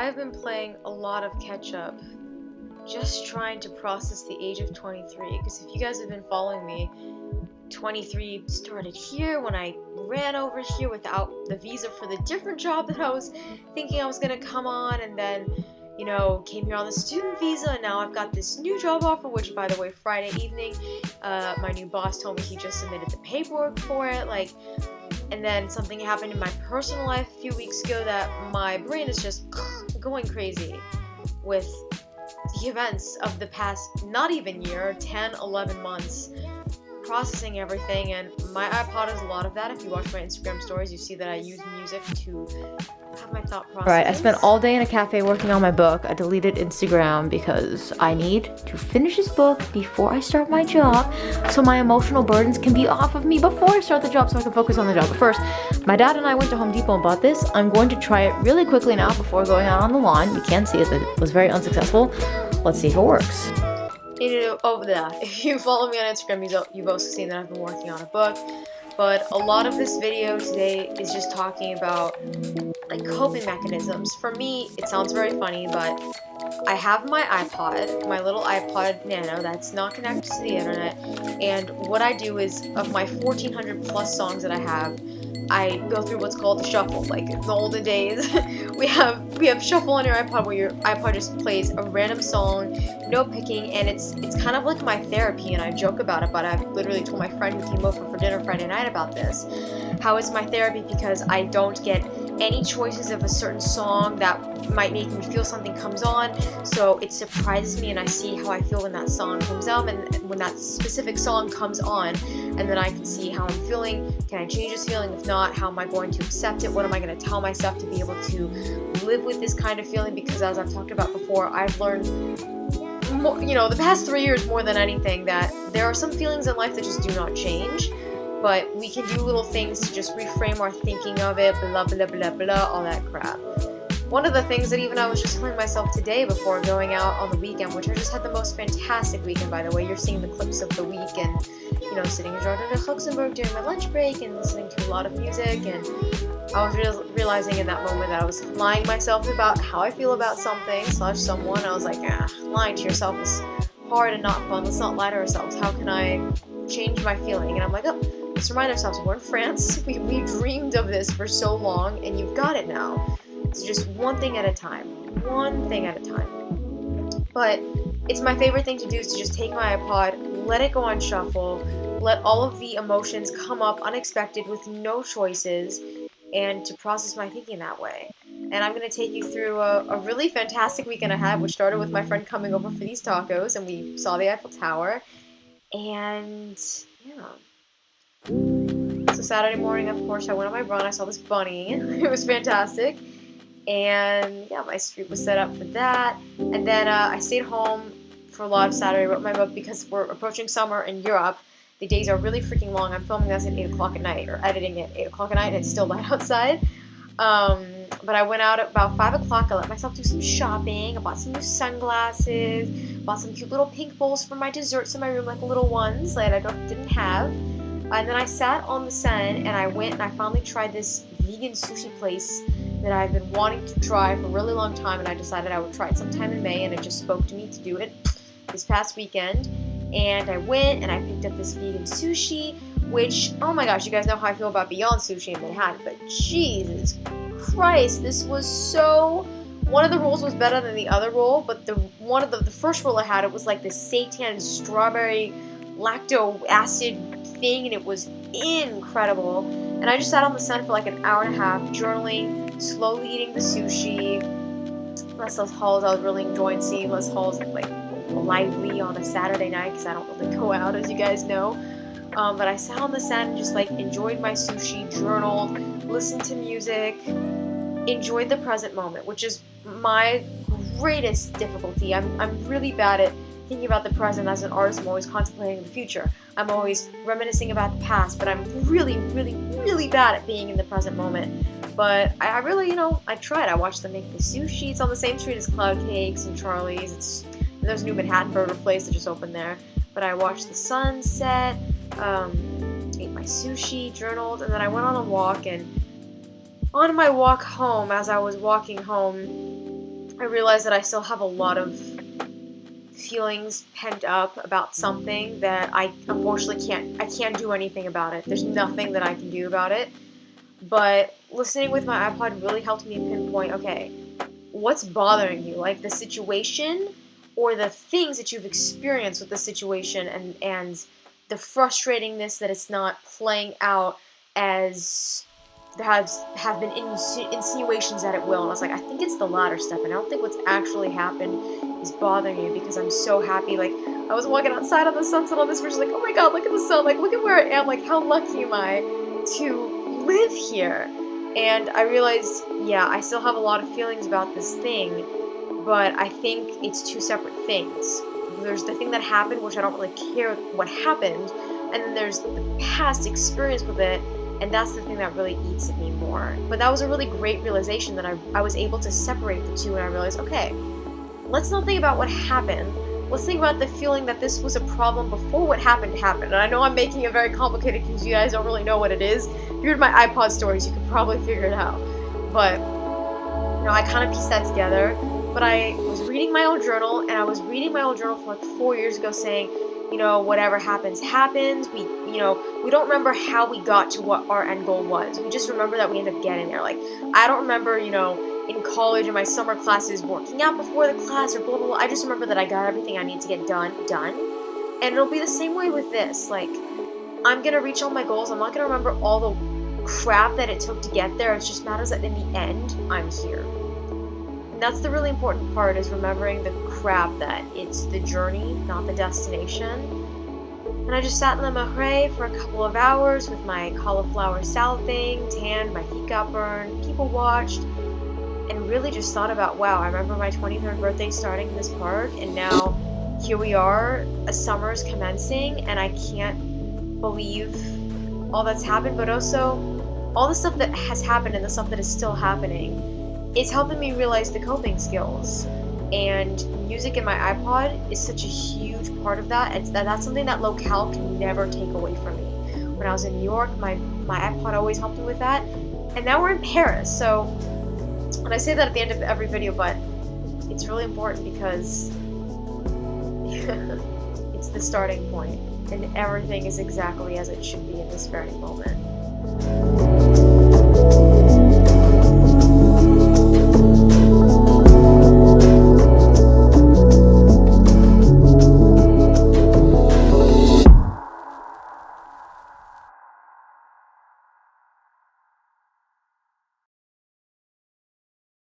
I've been playing a lot of catch up, just trying to process the age of 23. Because if you guys have been following me, 23 started here when I ran over here without the visa for the different job that I was thinking I was gonna come on, and then, came here on the student visa, and now I've got this new job offer, which, by the way, Friday evening, my new boss told me he just submitted the paperwork for it, and then something happened in my personal life a few weeks ago that my brain is just going crazy with the events of the past, not even year, 10, 11 months, processing everything, and my iPod is a lot of that. If you watch my Instagram stories, you see that I use music to have my thought process. Alright, I spent all day in a cafe working on my book. I deleted Instagram because I need to finish this book before I start my job so my emotional burdens can be off of me before I start the job so I can focus on the job. But first, my dad and I went to Home Depot and bought this. I'm going to try it really quickly now before going out on the lawn. You can't see it, but it was very unsuccessful. Let's see if it works. If you follow me on Instagram, you've also seen that I've been working on a book. But a lot of this video today is just talking about coping mechanisms. For me, it sounds very funny, but I have my iPod, my little iPod Nano that's not connected to the internet, and what I do is, of my 1,400 plus songs that I have, I go through what's called the shuffle. Like in the olden days, we have shuffle on your iPod where your iPod just plays a random song, no picking, and it's kind of like my therapy, and I joke about it, but I've literally told my friend who came over for dinner Friday night about this, how it's my therapy because I don't get any choices of a certain song that might make me feel something comes on, so it surprises me and I see how I feel when that song comes up and when that specific song comes on, and then I can see how I'm feeling. Can I change this feeling? If not, how am I going to accept it? What am I going to tell myself to be able to live with this kind of feeling? Because as I've talked about before, I've learned more, the past 3 years more than anything, that there are some feelings in life that just do not change. But we can do little things to just reframe our thinking of it, blah, blah, blah, blah, all that crap. One of the things that even I was just telling myself today before going out on the weekend, which I just had the most fantastic weekend, by the way. You're seeing the clips of the week, and, sitting in Jordan de Luxembourg during my lunch break and listening to a lot of music, and I was realizing in that moment that I was lying myself about how I feel about something / someone. I was like, lying to yourself is hard and not fun. Let's not lie to ourselves. How can I change my feeling? And I'm like, let's remind ourselves, we're in France. We dreamed of this for so long, and you've got it now. It's just one thing at a time. One thing at a time. But it's my favorite thing to do is to just take my iPod, let it go on shuffle, let all of the emotions come up unexpected with no choices, and to process my thinking that way. And I'm going to take you through a really fantastic weekend I had, which started with my friend coming over for these tacos, and we saw the Eiffel Tower. And, so Saturday morning, of course, I went on my run. I saw this bunny. It was fantastic. And, my street was set up for that. And then I stayed home for a lot of Saturday. I wrote my book because we're approaching summer in Europe. The days are really freaking long. I'm filming this at 8 o'clock at night, or editing it at 8 o'clock at night, and it's still light outside. But I went out at about 5 o'clock. I let myself do some shopping. I bought some new sunglasses, bought some cute little pink bowls for my desserts in my room, like little ones that I didn't have. And then I sat on the Seine, and I went and I finally tried this vegan sushi place that I've been wanting to try for a really long time, and I decided I would try it sometime in May, and it just spoke to me to do it this past weekend. And I went and I picked up this vegan sushi, which, oh my gosh, you guys know how I feel about Beyond Sushi in Manhattan, but Jesus Christ, this was so... One of the rolls was better than the other roll, but the first roll I had, it was like this seitan strawberry lacto acid thing, and it was incredible. And I just sat on the sun for like an hour and a half, journaling, slowly eating the sushi. Les Halls, I was really enjoying seeing Les Halls lively on a Saturday night because I don't really go out, as you guys know. But I sat on the sun and just enjoyed my sushi, journaled, listened to music, enjoyed the present moment, which is my greatest difficulty. I'm really bad at thinking about the present. As an artist, I'm always contemplating the future. I'm always reminiscing about the past, but I'm really, really, really bad at being in the present moment. But I really, I tried. I watched them make the sushi. It's on the same street as Cloud Cakes and Charlie's. There's a new Manhattan burger place that just opened there. But I watched the sunset, ate my sushi, journaled, and then I went on a walk. And on my walk home, as I was walking home, I realized that I still have a lot of feelings pent up about something that I unfortunately can't do anything about it. There's nothing that I can do about it. But listening with my iPod really helped me pinpoint, okay, what's bothering you? Like the situation or the things that you've experienced with the situation, and the frustratingness that it's not playing out as there have been insinuations that it will. And I was like, I think it's the latter stuff, and I don't think what's actually happened is bothering you, because I'm so happy. Like, I was walking outside on the sunset on this bridge, like, oh my god, look at the sun, like, look at where I am, like, how lucky am I to live here? And I realized, yeah, I still have a lot of feelings about this thing, but I think it's two separate things. There's the thing that happened, which I don't really care what happened, and then there's the past experience with it, and that's the thing that really eats at me more. But that was a really great realization, that I was able to separate the two, and I realized, okay, let's not think about what happened. Let's think about the feeling that this was a problem before what happened. And I know I'm making it very complicated because you guys don't really know what it is. If you read my iPod stories, you could probably figure it out. But, you know, I kind of pieced that together. But I was reading my old journal, and I was reading my old journal from like 4 years ago, saying, you know, whatever happens, happens. We don't remember how we got to what our end goal was. We just remember that we ended up getting there. Like, I don't remember, in college in my summer classes working out before the class or blah, blah, blah. I just remember that I got everything I need to get done. And it'll be the same way with this. Like, I'm going to reach all my goals. I'm not going to remember all the crap that it took to get there. It just matters that in the end, I'm here. And that's the really important part, is remembering the crap, that it's the journey, not the destination. And I just sat in the marais for a couple of hours with my cauliflower salad thing, tanned, my feet got burned, people watched, and really just thought about, wow, I remember my 23rd birthday starting in this park, and now here we are, a summer's commencing, and I can't believe all that's happened, but also all the stuff that has happened and the stuff that is still happening is helping me realize the coping skills. And music in my iPod is such a huge part of that. That's something that locale can never take away from me. When I was in New York, my iPod always helped me with that, and now we're in Paris, so. And I say that at the end of every video, but it's really important because it's the starting point, and everything is exactly as it should be in this very moment.